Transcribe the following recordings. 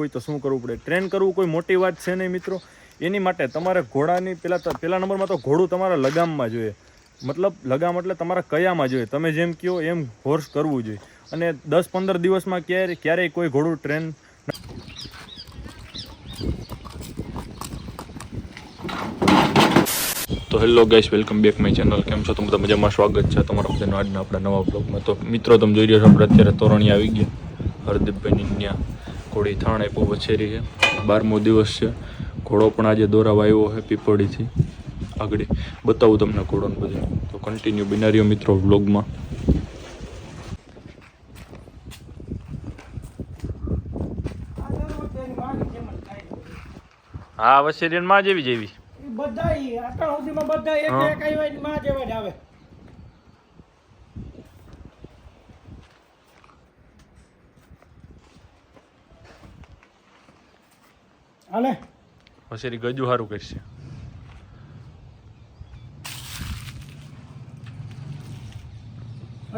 હોય તો શું કરવું પડે? ટ્રેન કરવું કોઈ મોટી વાત છે નહીં મિત્રો. એની માટે તમારે ઘોડાની પહેલા નંબરમાં તો ઘોડું તમારા લગામમાં જોઈએ. મતલબ લગામ એટલે તમારા કયામાં જોઈએ. તમે જેમ કહો એમ હોર્સ કરવું જોઈએ. અને 10-15 દિવસમાં ક્યારેય કોઈ ઘોડું ટ્રેન. તો hello guys, welcome back my channel. કેમ છો તમે બધા? મજામાં? સ્વાગત છે તમારા બધાનું આજના આપણા નવા બ્લોગમાં. તો મિત્રો તમે જોઈ રહ્યા છો આપણે અત્યારે તોરણિયા આવી ગયા. હરદીપભાઈની ત્યાં ઘોડી થાણ આપ્યો વછેરી છે. 12મો દિવસ છે. ઘોડો પણ આજે દોરાવા આવ્યો છે પીપળીથી. આગળ બતાવું તમને ઘોડોને બધું. તો કન્ટિન્યુ બિના રહ્યો મિત્રો વ્લોગમાં. હા, વછેરી માં જેવી જેવી બધાય આટલા સુધીમાં બધા એક એક આવ્યા માં જેવા જ આવે. હાલે વછેરી ગજુ સારું કરશે.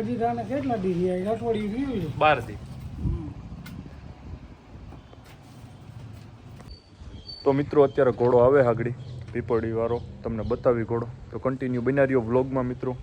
હજી તાને કેટલા દી રહ્યા? અઠવાડિયું થયું છે. 12 દી. તો મિત્રો અત્યારે ઘોડો આવે આગળ પીપળી વાળો, તમને બતાવી ઘોડો. તો કન્ટિન્યુ બના રહ્યો વ્લોગમાં મિત્રો.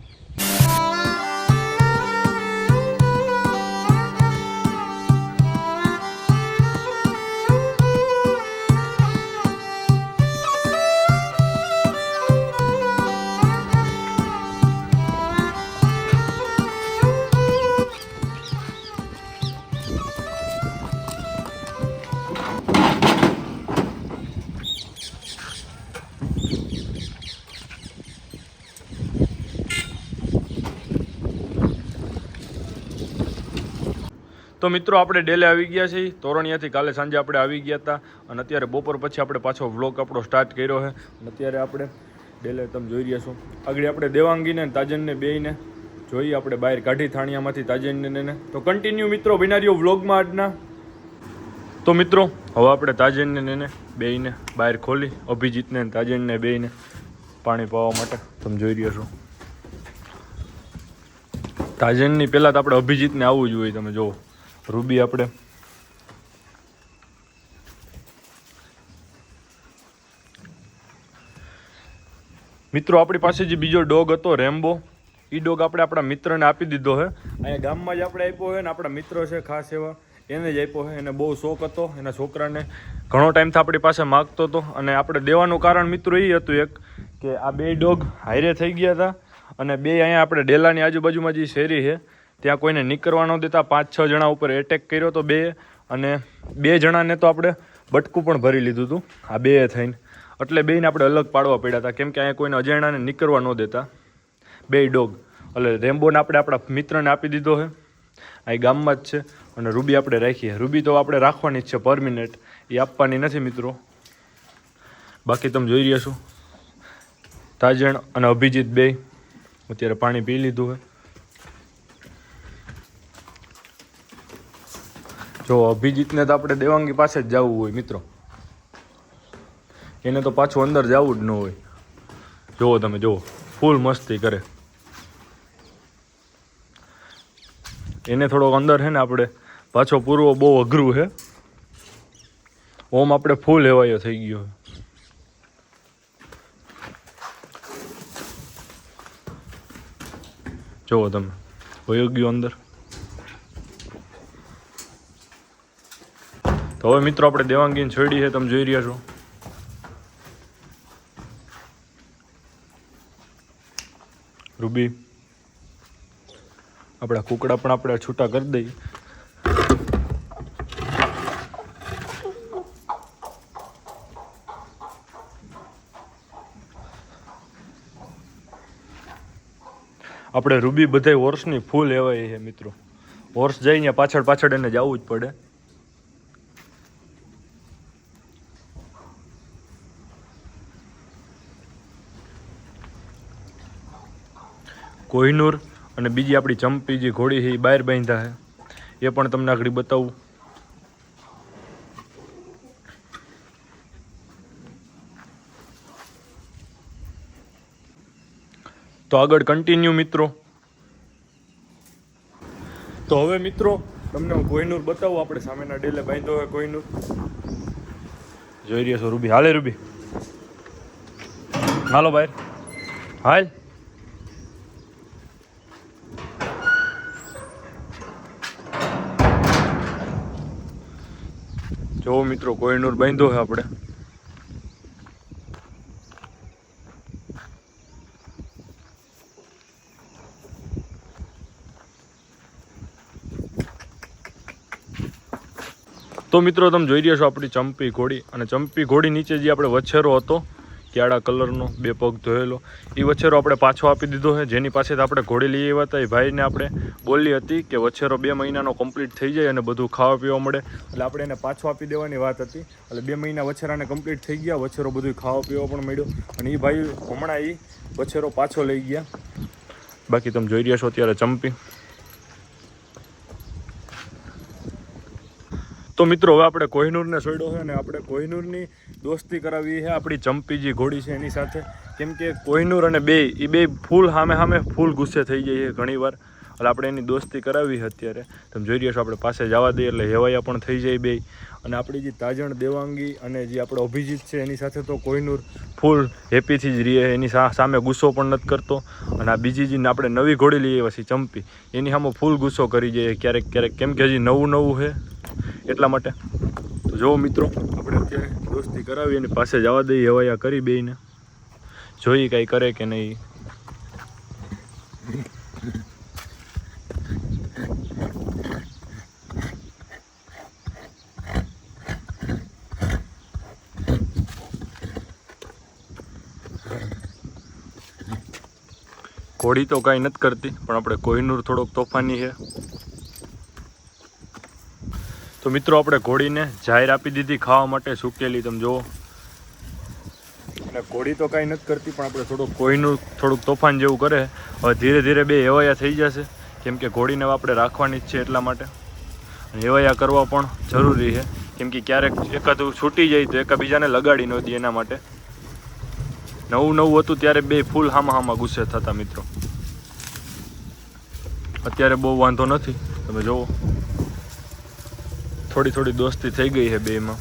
તો મિત્રો આપણે ડેલે આવી ગયા છીએ તોરણિયાથી. કાલે સાંજે આપણે આવી ગયા હતા અને અત્યારે બપોર પછી આપણે પાછો વ્લોગ આપણો સ્ટાર્ટ કર્યો છે. અને અત્યારે આપણે ડેલે તમે જોઈ રહ્યા છો. આગળ આપણે દેવાંગીને તાજનને બેયને જોઈએ આપણે બહાર કાઢી થાણિયામાંથી તાજનને. તો કન્ટિન્યુ મિત્રો બિના રહ્યો વ્લોગમાં આજના. તો મિત્રો હવે આપણે તાજનને એને બેયને બહાર ખોલી, અભિજીતને તાજનને બેયને પાણી પાવા માટે તમે જોઈ રહ્યા છો. તાજનની પહેલાં તો આપણે અભિજીતને આવવું જોઈએ. તમે જુઓ રૂબી આપણે મિત્રો આપણી પાસે જે બીજો ડોગ હતો રેમ્બો, એ ડોગ આપણે આપણા મિત્રને આપી દીધો છે. અહીંયા ગામમાં જ આપણે આપ્યો છે ને આપણા મિત્ર છે ખાસ એવા, એને જ આપ્યો છે. એને બહુ શોખ હતો એના છોકરાને, ઘણો ટાઈમથી આપણી પાસે માગતો હતો. અને આપણે દેવાનું કારણ મિત્રો એ હતું એક કે આ બે ડોગ હારે થઈ ગયા હતા અને બે અહીંયા આપણે ડેલાની આજુબાજુમાં જે શેરી છે ત્યાં કોઈને નીકળવા ન દેતા. 5-6 જણા ઉપર એટેક કર્યો તો બે, અને 2 જણાને તો આપણે બટકું પણ ભરી લીધું હતું આ બે થઈને. એટલે બેને આપણે અલગ પાડવા પડ્યા હતા કેમ કે અહીંયા કોઈને અજાણ્યાને નીકળવા ન દેતા બે ડોગ. એટલે રેમ્બોને આપણે આપણા મિત્રને આપી દીધો છે, અહીં ગામમાં જ છે. અને રૂબી આપણે રાખીએ. રૂબી તો આપણે રાખવાની જ છે પરમિનેન્ટ, એ આપવાની નથી મિત્રો. બાકી તમે જોઈ રહ્યા છો તાજણ અને અભિજીત બે અત્યારે પાણી પી લીધું છે. જો અભિજીતને તો આપણે દેવાંગી પાસે જ જવું હોય મિત્રો, એને તો પાછું અંદર જવું જ ન હોય. જુઓ તમે, જુઓ ફૂલ મસ્તી કરે. એને થોડોક અંદર છે ને આપણે પાછો પૂરવો બહુ અઘરું છે. ઓમ આપણે ફૂલ હેવાયો થઈ ગયો. જુઓ તમે, વયો ગયો અંદર. તો હવે મિત્રો આપણે દેવાંગીને છોડી છે, તમે જોઈ રહ્યા છો. રૂબી આપણા કુકડા પણ આપણે છૂટા કરી દઈએ. આપણે રૂબી બધાય હોર્સની ફૂલ એવાય છે મિત્રો. હોર્સ જાય ત્યાં પાછળ પાછળ એને જવું જ પડે. કોહિનૂર અને બીજી આપણી ચંપી જે ઘોડી છે એ બહાર બાંધ્યા છે, એ પણ તમને આગળ બતાવું. તો આગળ કન્ટિન્યુ મિત્રો. તો હવે મિત્રો તમને હું કોહિનૂર બતાવું. આપણે સામેના ડેલે બાંધ્યો હોય કોહિનૂર, જોઈ રહ્યા છો. રૂબી હાલે, રૂબી હાલો ભાઈ, હાલ. જો મિત્રો કોહિનૂર બાંધ્યો છે આપણે. તો મિત્રો તમે જોઈ રહ્યા છો આપણી ચંપી ઘોડી, અને ચંપી ઘોડી નીચે જે આપણે વછેરો હતો કેળા કલરનો 2 પગ ધોયેલો, એ વછેરો આપણે પાછો આપી દીધો છે. જેની પાસેથી આપણે ઘોડી લઈ આવ્યા હતા, એ ભાઈને આપણે બોલી હતી કે વછેરો 2 મહિનાનો કમ્પ્લીટ થઈ જાય અને બધું ખાવા પીવા મળે, એટલે આપણે એને પાછો આપી દેવાની વાત હતી. એટલે 2 મહિના વછેરાને કમ્પ્લીટ થઈ ગયા, વછેરો બધું ખાવા પીવા પણ મળ્યો, અને એ ભાઈ હમણાં એ વછેરો પાછો લઈ ગયા. બાકી તમે જોઈ રહ્યા છો અત્યારે ચંપી. તો મિત્રો હવે આપણે કોહિનૂરને છોડ્યો છે, અને આપણે કોહિનૂરની દોસ્તી કરાવી છે આપણી ચંપી જે ઘોડી છે એની સાથે. કેમ કે કોહિનૂર અને બે ફૂલ સામે ફૂલ ગુસ્સે થઈ જાય છે ઘણી વાર, એટલે આપણે એની દોસ્તી કરાવી છે અત્યારે. તમે જોઈ રહ્યા છો આપણે પાસે જવા દઈએ એટલે હેવાયા પણ થઈ જાય બે. અને આપણી જે તાજણ દેવાંગી અને જે આપણો અભિજીત છે એની સાથે તો કોહિનૂર ફૂલ હેપીથી જ રહે, એની સામે ગુસ્સો પણ નથી કરતો. અને આ બીજી જે આપણે નવી ઘોડી લઈએ પછી ચંપી, એની સામે ફૂલ ગુસ્સો કરી જાય ક્યારેક, કેમ કે હજી નવું છે એટલા માટે. તો જો મિત્રો આપણે અત્યારે દોસ્તી કરાવી અને પાસે જવા દઈએ, હવાયા કરી બેયને, જોઈએ કાંઈ કરે કે નહીં. ઘોડી તો કાંઈ નથી કરતી, પણ આપણે કોહિનૂર થોડોક તોફાની છે. તો મિત્રો આપણે ઘોડીને જાહેર આપી દીધી ખાવા માટે સૂકેલી, તમે જુઓ. અને ઘોડી તો કાંઈ નથી કરતી, પણ આપણે કોહિનૂર થોડુંક તોફાન જેવું કરે. હવે ધીરે ધીરે બે હેવાયા થઈ જશે, કેમ કે ઘોડીને આપણે રાખવાની જ છે એટલા માટે. અને હેવાયા કરવા પણ જરૂરી છે, કેમ કે ક્યારેક એકાદું છૂટી જાય તો એકબીજાને લગાડી ન દે એના માટે. નવું હતું ત્યારે બે ફૂલ હામાં ગુસ્સે થતા મિત્રો. અત્યારે બહુ વાંધો નથી, તમે જુઓ. થોડી દોસ્તી થઈ ગઈ છે બેમાં.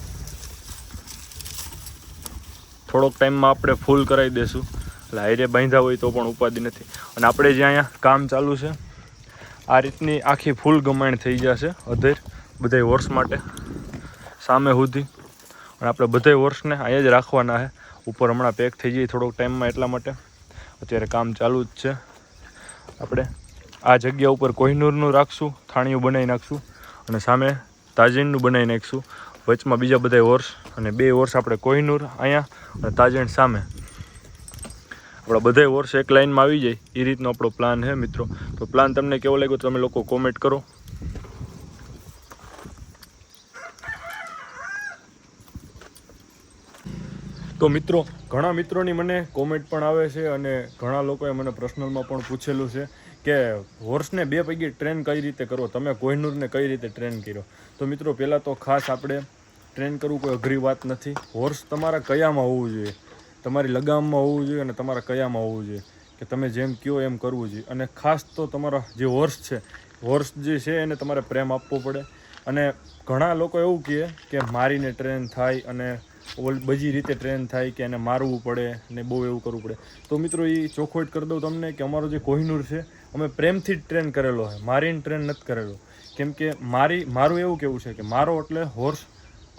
થોડોક ટાઈમમાં આપણે ફૂલ કરાવી દઈશું, એટલે હાઈરે બાંધ્યા હોય તો પણ ઉપાધિ નથી. અને આપણે જે અહીંયા કામ ચાલુ છે, આ રીતની આખી ફૂલ ગમાણ થઈ જશે અધેર બધા વર્ષ માટે સામે સુધી. અને આપણે બધા વર્ષને અહીંયા જ રાખવાના છે. ઉપર હમણાં પેક થઈ જાય થોડોક ટાઈમમાં, એટલા માટે અત્યારે કામ ચાલુ જ છે. આપણે આ જગ્યા ઉપર કોહિનૂરનું રાખશું, થાળીઓ બનાવી નાખશું, અને સામે તાજીણનું બનાવી નાખીશું. વચમાં બીજા બધા વર્ષ, અને 2 વર્ષ આપણે કોહિનૂર અહીંયા અને તાજીણ સામે. આપણા બધા વર્ષ એક લાઇનમાં આવી જાય, એ રીતનો આપણો પ્લાન છે મિત્રો. તો પ્લાન તમને કેવો લાગ્યો તમે લોકો કોમેન્ટ કરો. તો મિત્રો ઘણા મિત્રોની મને કોમેન્ટ પણ આવે છે, અને ઘણા લોકોએ મને પર્સનલમાં પણ પૂછેલું છે કે હોર્સને 2 પૈકી ટ્રેન કઈ રીતે કરો, તમે કોહિનૂરને કઈ રીતે ટ્રેન કર્યો. તો મિત્રો પહેલાં તો ખાસ આપણે ટ્રેન કરવું કોઈ અઘરી વાત નથી. હોર્સ તમારા કયામાં હોવું જોઈએ, તમારી લગામમાં હોવું જોઈએ, અને તમારા કયામાં હોવું જોઈએ, કે તમે જેમ કહો એમ કરવું જોઈએ. અને ખાસ તો તમારા જે હોર્સ જે છે એને તમારે પ્રેમ આપવો પડે. અને ઘણા લોકો એવું કહે કે મારીને ટ્રેન થાય, અને બીજી રીતે ટ્રેન થાય કે એને મારવું પડે ને બહુ એવું કરવું પડે. તો મિત્રો એ ચોખવટ કરી દઉં તમને કે અમારો જે કોહિનૂર છે અમે પ્રેમથી જ ટ્રેન કરેલો છે, મારીને ટ્રેન નથી કરેલો. કેમ કે મારું એવું કેવું છે કે મારો એટલે હોર્સ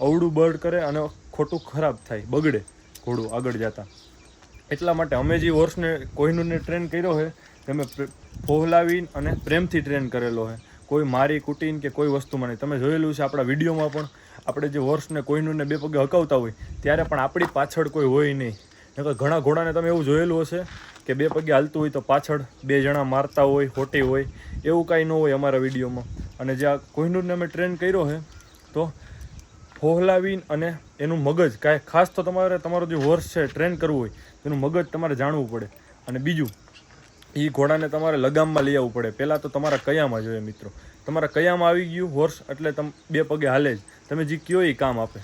અવળું બર્ડ કરે અને ખોટું ખરાબ થાય, બગડે ઘોડું આગળ જતા. એટલા માટે અમે જે હોર્સને કોહિનૂરને ટ્રેન કર્યો છે તમે ફોહલાવીને અને પ્રેમથી ટ્રેન કરેલો છે, કોઈ મારી કુટીને કે કોઈ વસ્તુમાં નહીં. તમે જોયેલું છે આપણા વિડીયોમાં પણ, આપણે જે હોર્સને કોહિનૂરને 2 પગે હકાવતા હોય ત્યારે પણ આપણી પાછળ કોઈ હોય નહીં. ઘણા ઘોડાને તમે એવું જોયેલું હશે કે 2 પગે હાલતું હોય તો પાછળ 2 જણા મારતા હોય, ખોટી હોય, એવું કાંઈ ન હોય અમારા વિડીયોમાં. અને જે આ કોહિનૂરને અમે ટ્રેન કર્યો છે તો ફોહલાવીને અને એનું મગજ કાંઈ ખાસ તો તમારો જે હોર્સ છે ટ્રેન કરવું હોય એનું મગજ તમારે જાણવું પડે. અને બીજું એ ઘોડાને તમારે લગામમાં લઈ આવવું પડે. પહેલાં તો તમારા કયામાં જોઈએ મિત્રો, તમારા કયામાં આવી ગયું હોર્સ એટલે તમે 2 પગે હાલે જ, તમે જે કયો એ કામ આપે.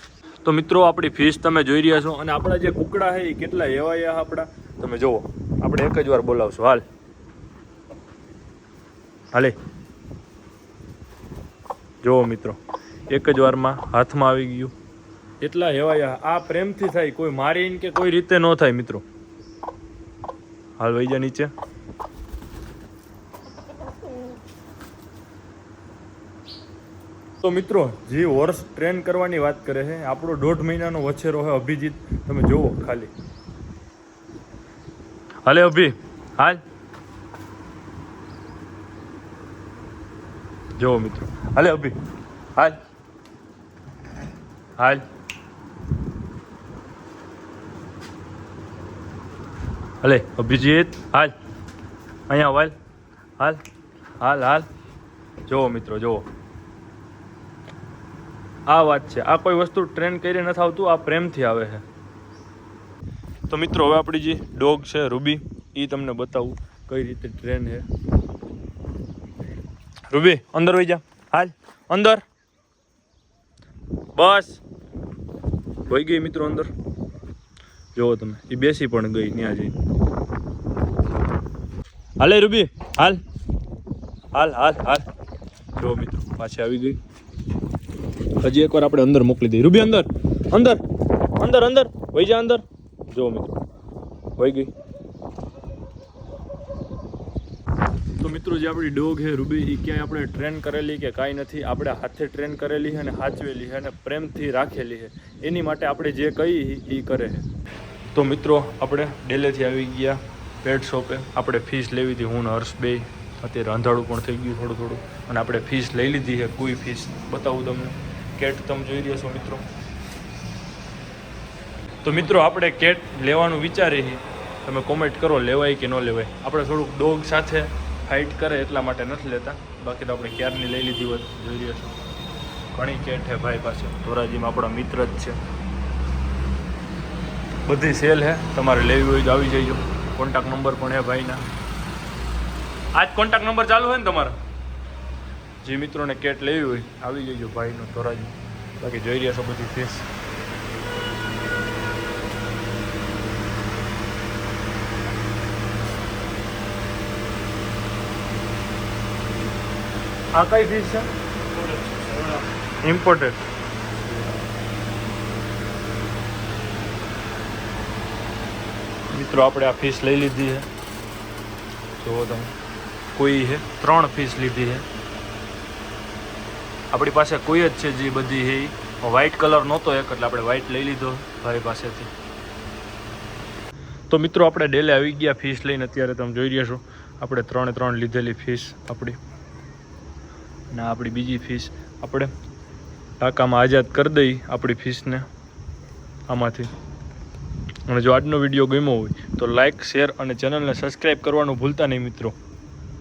તો મિત્રો આપણી ફીસ તમે જોઈ રહ્યા છો, અને આપણા જે કુકડા છે એ કેટલા એવાયા આપણા તમે જુઓ. આપણે એક જ વાર બોલાવશું, હાલે જુઓ મિત્રો, એક જ વારમાં હાથમાં આવી ગયું. એટલા હેવાયા, આ પ્રેમથી થાય, કોઈ મારીને કે કોઈ રીતે ન થાય મિત્રો. હાલ વહી જા નીચે. તો મિત્રો, જે હોર્સ ટ્રેન કરવાની વાત કરે છે, આપણો 1.5 મહિનાનો વછેરો છે અભિજીત. તમે જુઓ ખાલી. હાલે અભી, હાલ. જુઓ મિત્રો, હાલે અભી, હાલ હાલ. હાલે અભિજીત, હાલ અહીંયા હાલ, હાલ હાલ હાલ. જુઓ મિત્રો, જુઓ, આ વાત છે. આ કોઈ વસ્તુ ટ્રેન કરી નથી આવતું, આ પ્રેમથી આવે છે. તો મિત્રો, હવે આપણી જે ડોગ છે રૂબી, એ તમને બતાવું કઈ રીતે ટ્રેન છે. રૂબી અંદર વહી જા, હાલ અંદર. બસ વહી ગઈ મિત્રો અંદર. જુઓ તમે, એ બેસી પણ ગઈ ત્યાં જઈ. હાલે રૂબી, હાલ હાલ હાલ હાલ. જુઓ મિત્રો, પાછી આવી ગઈ. હજી એકવાર આપણે અંદર મોકલી દઈએ. રૂબી અંદર, અંદર અંદર અંદર વહી જા અંદર. જુઓ મિત્રો, વહી ગઈ. તો મિત્રો, જે આપણી ડોગ છે રૂબી, એ ક્યાંય આપણે ટ્રેન કરેલી કે કાંઈ નથી. આપણે હાથે ટ્રેન કરેલી છે અને સાચવેલી છે અને પ્રેમથી રાખેલી છે. એની માટે આપણે જે કહીએ એ કરે છે. તો મિત્રો, આપણે ડેલેથી આવી ગયા પેટ શોપે. આપણે ફીસ લેવી હતી, હું ને હર્ષ બે. અત્યારે અંધાડું પણ થઈ ગયું થોડું થોડું, અને આપણે ફીસ લઈ લીધી છે. કોઈ ફીસ બતાવું તમને. કેટ તમે જોઈ રહ્યા છો મિત્રો. તો મિત્રો, આપણે કેટ લેવાનું વિચારીએ છીએ. તમે કોમેન્ટ કરો લેવાય કે ન લેવાય. આપણે થોડુંક ડોગ સાથે ફાઇટ કરે એટલા માટે નથી લેતા, બાકી તો આપણે ક્યારની લઈ લીધી હોત. જોઈ રહ્યા છો, ઘણી કેટ છે ભાઈ પાસે. ધોરાજીમાં આપણા મિત્ર જ છે. બધી સેલ છે, તમારે લેવી હોય તો આવી જઈજો. કોન્ટેક્ટ નંબર પણ છે ભાઈના. આજ કોન્ટેક્ટ નંબર ચાલુ હોય ને તમારા. જે મિત્રોને કેટ લેવી હોય આવી જઈજો ભાઈનો ધોરાજી. બાકી જોઈ રહ્યા છો બધી ફેસ. આ કઈ ફીસ છે? ઇમ્પોર્ટેડ. મિત્રો, આપણે આ ફીસ લઈ લીધી છે. જુઓ તમે, કોઈ છે 3 ફીસ લીધી છે. આપણી પાસે કોઈ જ છે જે બધી છે. વ્હાઇટ કલર નહોતો એક, એટલે આપણે વ્હાઇટ લઈ લીધો ભાઈ પાસેથી. તો મિત્રો, આપણે ડેલે આવી ગયા ફીસ લઈને. અત્યારે તમે જોઈ રહ્યા છો, આપણે 3 લીધેલી ફીસ આપણી. અને આપણી બીજી ફીસ આપણે ટાંકામાં આઝાદ કરી દઈ આપણી ફીસને આમાંથી. અને જો આજનો વિડીયો ગમ્યો હોય તો લાઇક, શેર અને ચેનલને સબસ્ક્રાઈબ કરવાનું ભૂલતા નહીં મિત્રો.